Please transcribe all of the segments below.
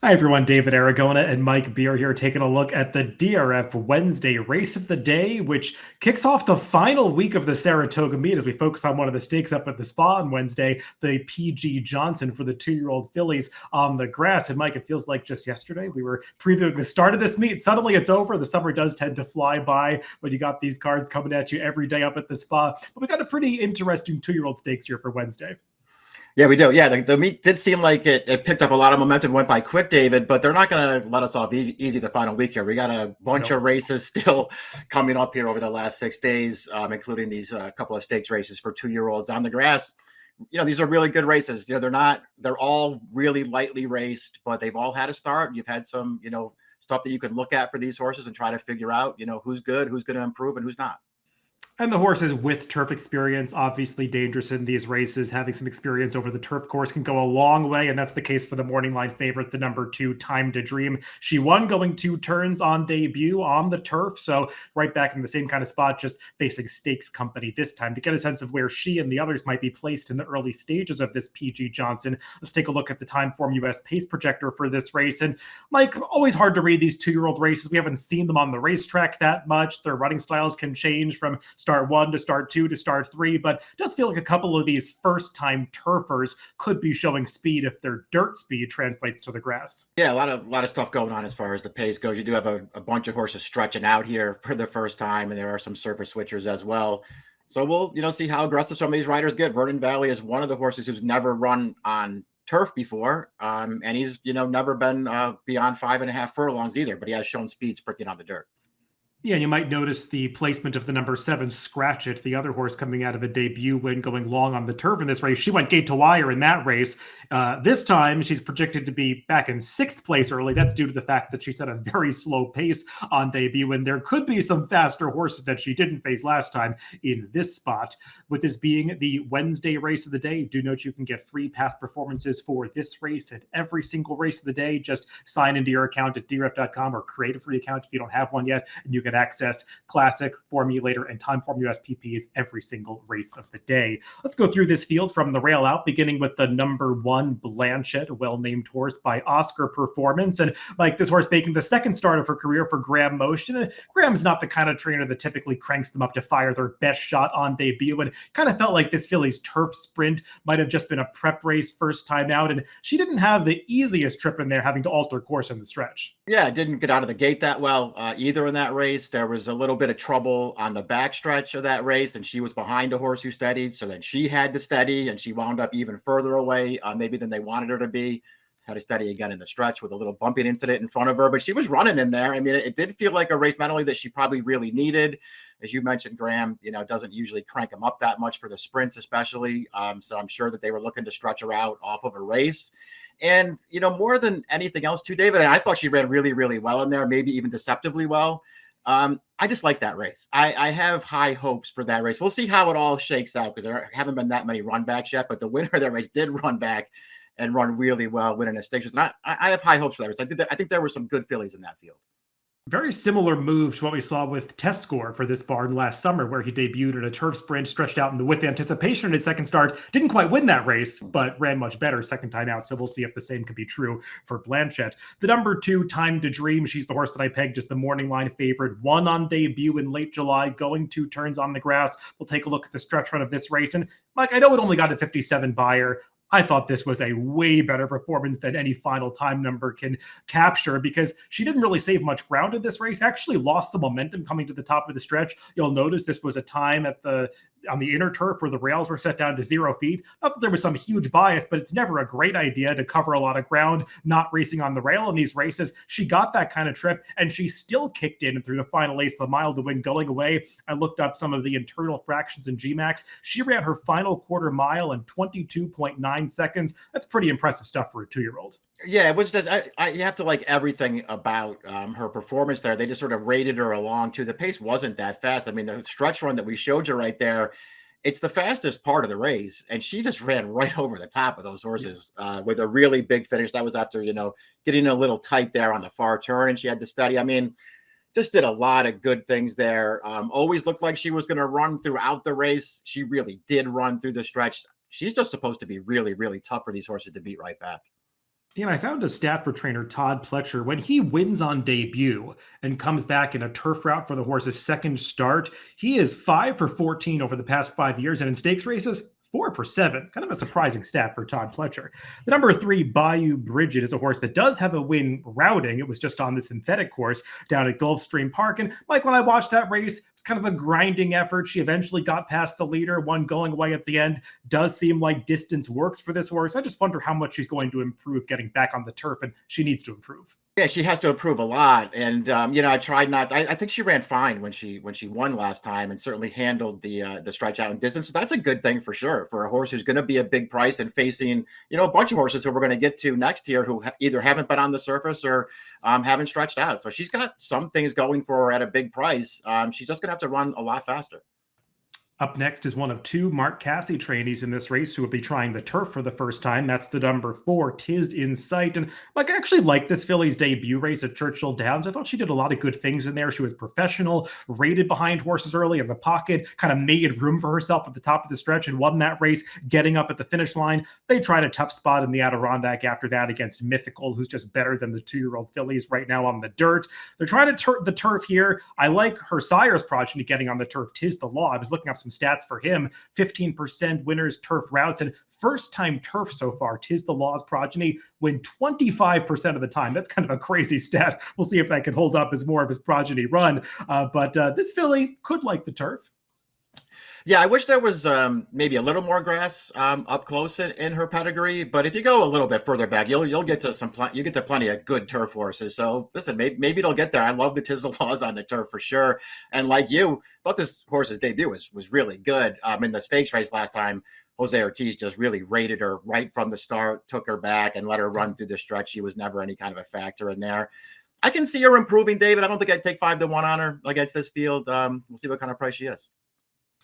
Hi everyone, David Aragona and Mike Beer here taking a look at the DRF Wednesday race of the day, which kicks off the final week of the Saratoga meet as we focus on one of the stakes up at the spa on Wednesday, the PG Johnson for the 2-year-old fillies on the grass. And Mike, it feels like just yesterday we were previewing the start of this meet. Suddenly it's over. The summer does tend to fly by when you got these cards coming at you every day up at the spa. But we got a pretty interesting 2-year-old stakes here for Wednesday. Yeah, we do. Yeah, the meet did seem like it picked up a lot of momentum, went by quick, David, but they're not going to let us off easy the final week here. We got a bunch of races still coming up here over the last 6 days, including these couple of stakes races for 2-year-olds on the grass. These are really good races. They're all really lightly raced, but they've all had a start. You've had some, stuff that you can look at for these horses and try to figure out, who's good, who's going to improve, and who's not. And the horses with turf experience, obviously dangerous in these races. Having some experience over the turf course can go a long way, and that's the case for the morning line favorite, the number 2, Time to Dream. She won going 2 turns on debut on the turf, so right back in the same kind of spot, just facing stakes company this time. To get a sense of where she and the others might be placed in the early stages of this PG Johnson, let's take a look at the Timeform US pace projector for this race. And Mike, always hard to read these 2-year-old races. We haven't seen them on the racetrack that much. Their running styles can change from start 1 to start 2 to start 3, but it does feel like a couple of these first-time turfers could be showing speed if their dirt speed translates to the grass. Yeah, a lot of stuff going on as far as the pace goes. You do have a bunch of horses stretching out here for the first time, and there are some surface switchers as well. So we'll see how aggressive some of these riders get. Vernon Valley is one of the horses who's never run on turf before, and he's never been beyond 5.5 furlongs either, but he has shown speed sprinting on the dirt. Yeah, and you might notice the placement of the number 7, Scratch It, the other horse coming out of a debut win, going long on the turf in this race. She went gate to wire in that race. This time, she's projected to be back in 6th place early. That's due to the fact that she set a very slow pace on debut, and there could be some faster horses that she didn't face last time in this spot. With this being the Wednesday race of the day, do note you can get free past performances for this race at every single race of the day. Just sign into your account at DRF.com or create a free account if you don't have one yet, and you can access classic, formulator, and Timeform US PPs every single race of the day. Let's go through this field from the rail out, beginning with the number 1, Blanchett, a well-named horse by Oscar Performance. And Mike, this horse making the 2nd start of her career for Graham Motion. And Graham's not the kind of trainer that typically cranks them up to fire their best shot on debut. And kind of felt like this filly's turf sprint might have just been a prep race first time out. And she didn't have the easiest trip in there, having to alter course in the stretch. Yeah, it didn't get out of the gate that well either in that race. There was a little bit of trouble on the backstretch of that race, and she was behind a horse who steadied. So then she had to steady, and she wound up even further away maybe than they wanted her to be. Had to steady again in the stretch with a little bumping incident in front of her, but she was running in there. I mean, it did feel like a race not only that she probably really needed. As you mentioned, Graham, doesn't usually crank them up that much for the sprints, especially. So I'm sure that they were looking to stretch her out off of a race. And, more than anything else too, David, and I thought she ran really, really well in there, maybe even deceptively well. I just like that race. I have high hopes for that race. We'll see how it all shakes out because there haven't been that many run backs yet, but the winner of that race did run back and run really well, winning a stakes. And I have high hopes for that race. I think there were some good fillies in that field. Very similar move to what we saw with Test Score for this barn last summer, where he debuted in a turf sprint, stretched out in the with anticipation in his 2nd start. Didn't quite win that race, but ran much better 2nd time out. So we'll see if the same can be true for Blanchett. The number 2, Time to Dream. She's the horse that I pegged as the morning line favorite. Won on debut in late July, going 2 turns on the grass. We'll take a look at the stretch run of this race. And Mike, I know it only got a 57 buyer. I thought this was a way better performance than any final time number can capture because she didn't really save much ground in this race, actually lost some momentum coming to the top of the stretch. You'll notice this was a time on the inner turf where the rails were set down to 0 feet. Not that there was some huge bias, but it's never a great idea to cover a lot of ground not racing on the rail in these races. She got that kind of trip, and she still kicked in through the final 1/8 of a mile to win going away. I looked up some of the internal fractions in GMAX. She ran her final quarter mile in 22.9 seconds. That's pretty impressive stuff for a 2-year-old. Yeah, it was just you have to like everything about her performance there. They just sort of rated her along too. The pace wasn't that fast. I mean, the stretch run that we showed you right there, it's the fastest part of the race, and she just ran right over the top of those horses with a really big finish. That was after getting a little tight there on the far turn, and she had to steady. I mean, just did a lot of good things there. Always looked like she was going to run throughout the race. She really did run through the stretch. She's just supposed to be really, really tough for these horses to beat right back. I found a stat for trainer Todd Pletcher. When he wins on debut and comes back in a turf route for the horse's second start, he is 5 for 14 over the past 5 years. And in stakes races, 4 for 7. Kind of a surprising stat for Todd Pletcher. The number 3, Bayou Bridget, is a horse that does have a win routing. It was just on the synthetic course down at Gulfstream Park. And Mike, when I watched that race, it's kind of a grinding effort. She eventually got past the leader, one going away at the end. Does seem like distance works for this horse. I just wonder how much she's going to improve getting back on the turf, and she needs to improve. Yeah, she has to improve a lot. And I tried not. I think she ran fine when she won last time, and certainly handled the stretch out and distance. So that's a good thing for sure for a horse who's going to be a big price and facing a bunch of horses who we're going to get to next year who either haven't been on the surface or haven't stretched out. So she's got some things going for her at a big price. She's just going to have to run a lot faster. Up next is one of 2 Mark Casse trainees in this race who will be trying the turf for the first time. That's the number 4, Tis in Sight. And Mike, I actually like this filly's debut race at Churchill Downs. I thought she did a lot of good things in there. She was professional, rated behind horses early in the pocket, kind of made room for herself at the top of the stretch and won that race, getting up at the finish line. They tried a tough spot in the Adirondack after that against Mythical, who's just better than the 2-year-old fillies right now on the dirt. They're trying to the turf here. I like her sire's progeny getting on the turf, Tis the Law. I was looking up some stats for him, 15% winners turf routes, and first time turf so far. Tis the Law's progeny win 25% of the time. That's kind of a crazy stat. We'll see if that can hold up as more of his progeny run. But this filly could like the turf. Yeah, I wish there was maybe a little more grass up close in her pedigree. But if you go a little bit further back, you'll get to you get to plenty of good turf horses. So listen, maybe it'll get there. I love the Tizzle Laws on the turf for sure. And like you, thought this horse's debut was really good. In the stakes race last time, Jose Ortiz just really rated her right from the start, took her back, and let her run through the stretch. She was never any kind of a factor in there. I can see her improving, David. I don't think I'd take 5-1 on her against this field. We'll see what kind of price she is.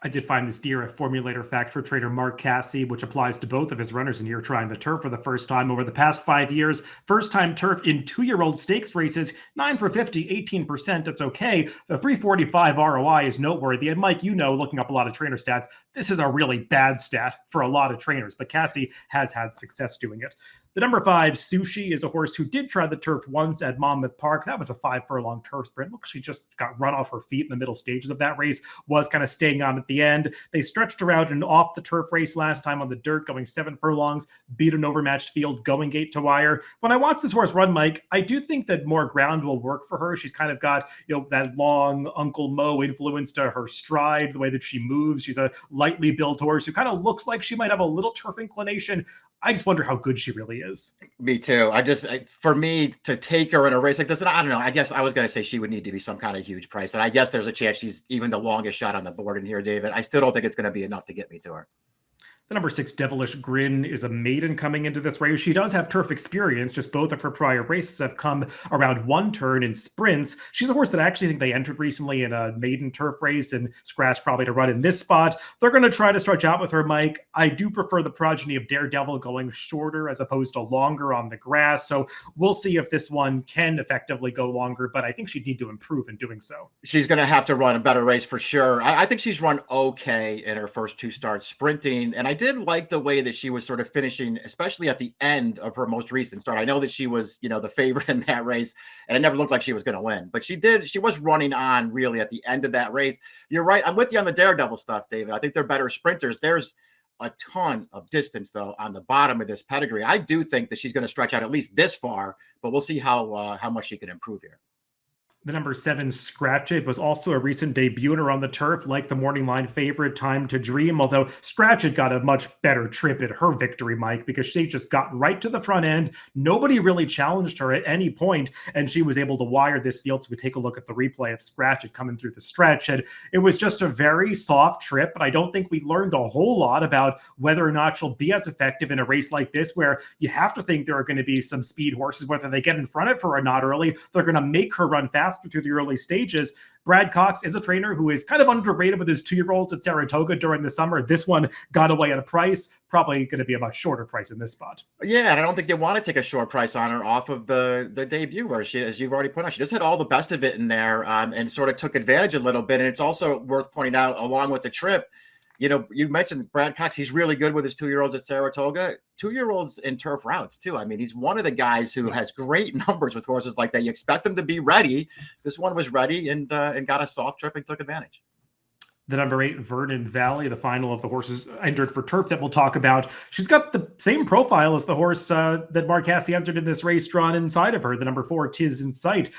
I did find this DRF formulator fact for trader Mark Casse, which applies to both of his runners in here trying the turf for the first time over the past 5 years. First time turf in 2-year-old stakes races, 9 for 50, 18%. That's okay. The 345 ROI is noteworthy. And Mike, looking up a lot of trainer stats, this is a really bad stat for a lot of trainers, but Casse has had success doing it. The number 5, Sushi, is a horse who did try the turf once at Monmouth Park. That was a 5-furlong turf sprint. Look, she just got run off her feet in the middle stages of that race, was kind of staying on at the end. They stretched her out in an off the turf race last time on the dirt, going 7 furlongs, beat an overmatched field, going gate to wire. When I watch this horse run, Mike, I do think that more ground will work for her. She's kind of got, that long Uncle Mo influence to her stride, the way that she moves. She's a lightly built horse who kind of looks like she might have a little turf inclination. I just wonder how good she really is. Me too. For me to take her in a race like this, and I don't know, I guess I was going to say she would need to be some kind of huge price. And I guess there's a chance she's even the longest shot on the board in here, David. I still don't think it's going to be enough to get me to her. The number 6, Devilish Grin, is a maiden coming into this race. She does have turf experience. Just both of her prior races have come around 1 turn in sprints. She's a horse that I actually think they entered recently in a maiden turf race and scratched probably to run in this spot. They're going to try to stretch out with her, Mike. I do prefer the progeny of Daredevil going shorter as opposed to longer on the grass. So we'll see if this one can effectively go longer, but I think she'd need to improve in doing so. She's going to have to run a better race for sure. I think she's run okay in her first 2 starts sprinting. And I did like the way that she was sort of finishing, especially at the end of her most recent start. I know that she was, the favorite in that race, and it never looked like she was going to win, but she was running on really at the end of that race. You're right. I'm with you on the Daredevil stuff, David. I think they're better sprinters. There's a ton of distance though on the bottom of this pedigree. I do think that she's going to stretch out at least this far, but we'll see how much she can improve here. The number 7, Scratch It, was also a recent debuter on the turf, like the morning line favorite Time to Dream, although Scratch It got a much better trip at her victory, Mike, because she just got right to the front end. Nobody really challenged her at any point, and she was able to wire this field. So we take a look at the replay of Scratch It coming through the stretch, and it was just a very soft trip, but I don't think we learned a whole lot about whether or not she'll be as effective in a race like this, where you have to think there are going to be some speed horses, whether they get in front of her or not early. They're going to make her run fast through the early stages. Brad Cox is a trainer who is kind of underrated with his 2-year-olds at Saratoga during the summer. This one got away at a price, probably going to be a much shorter price in this spot. Yeah, and I don't think you want to take a short price on her off of the debut where she, as you've already pointed out, she just had all the best of it in there and sort of took advantage a little bit. And it's also worth pointing out, along with the trip, you mentioned Brad Cox. He's really good with his 2-year-olds at Saratoga. 2-year-olds in turf routes too. I mean, he's one of the guys who has great numbers with horses like that. You expect him to be ready. This one was ready and got a soft trip and took advantage. The number 8, Vernon Valley, the final of the horses entered for turf that we'll talk about. She's got the same profile as the horse that Mark Casse entered in this race drawn inside of her, the number 4, Tis in Sight.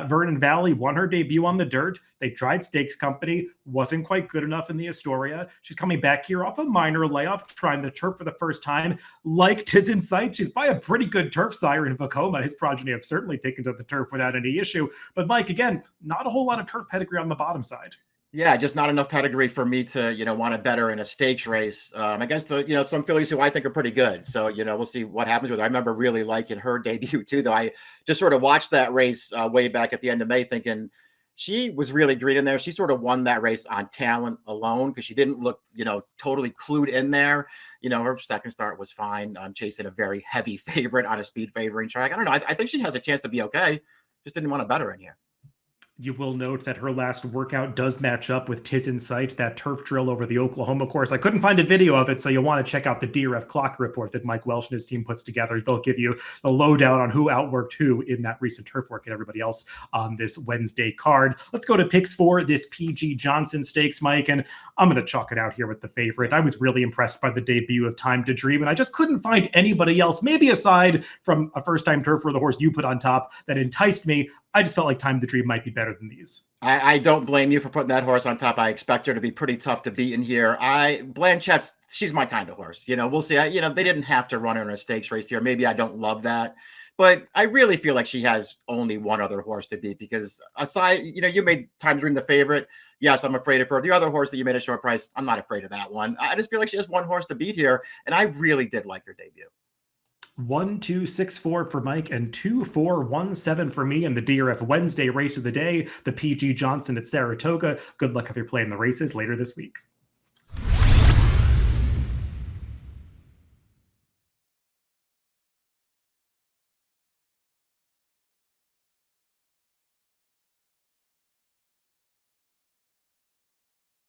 Vernon Valley won her debut on the dirt. They tried Stakes Company, wasn't quite good enough in the Astoria. She's coming back here off a minor layoff, trying the turf for the first time. Like Tis in Sight, she's by a pretty good turf sire in Vacoma. His progeny have certainly taken to the turf without any issue. But Mike, again, not a whole lot of turf pedigree on the bottom side. Yeah, just not enough pedigree for me to, want to bet her in a stakes race against, some fillies who I think are pretty good. So, we'll see what happens with her. I remember really liking her debut too, though. I just sort of watched that race way back at the end of May thinking she was really green in there. She sort of won that race on talent alone because she didn't look, totally clued in there. Her second start was fine. Chasing a very heavy favorite on a speed favoring track. I don't know. I think she has a chance to be okay. Just didn't want to bet her in here. You will note that her last workout does match up with Tis in Sight, that turf drill over the Oklahoma course. I couldn't find a video of it, so you'll want to check out the DRF clock report that Mike Welsh and his team puts together. They'll give you the lowdown on who outworked who in that recent turf work and everybody else on this Wednesday card. Let's go to picks for this PG Johnson Stakes, Mike, and I'm going to chalk it out here with the favorite. I was really impressed by the debut of Time to Dream, and I just couldn't find anybody else, maybe aside from a first-time turf for the horse you put on top, that enticed me. I just felt like Time to Dream might be better than these. I don't blame you for putting that horse on top. I expect her to be pretty tough to beat in here. Blanchette's, she's my kind of horse. We'll see. They didn't have to run her in a stakes race here. Maybe I don't love that. But I really feel like she has only one other horse to beat because aside, you made Time to Dream the favorite. Yes, I'm afraid of her. The other horse that you made a short price, I'm not afraid of that one. I just feel like she has one horse to beat here. And I really did like her debut. 1, 2, 6, 4 for Mike and 2, 4, 1, 7 for me in the DRF Wednesday race of the day, the PG Johnson at Saratoga. Good luck if you're playing the races later this week.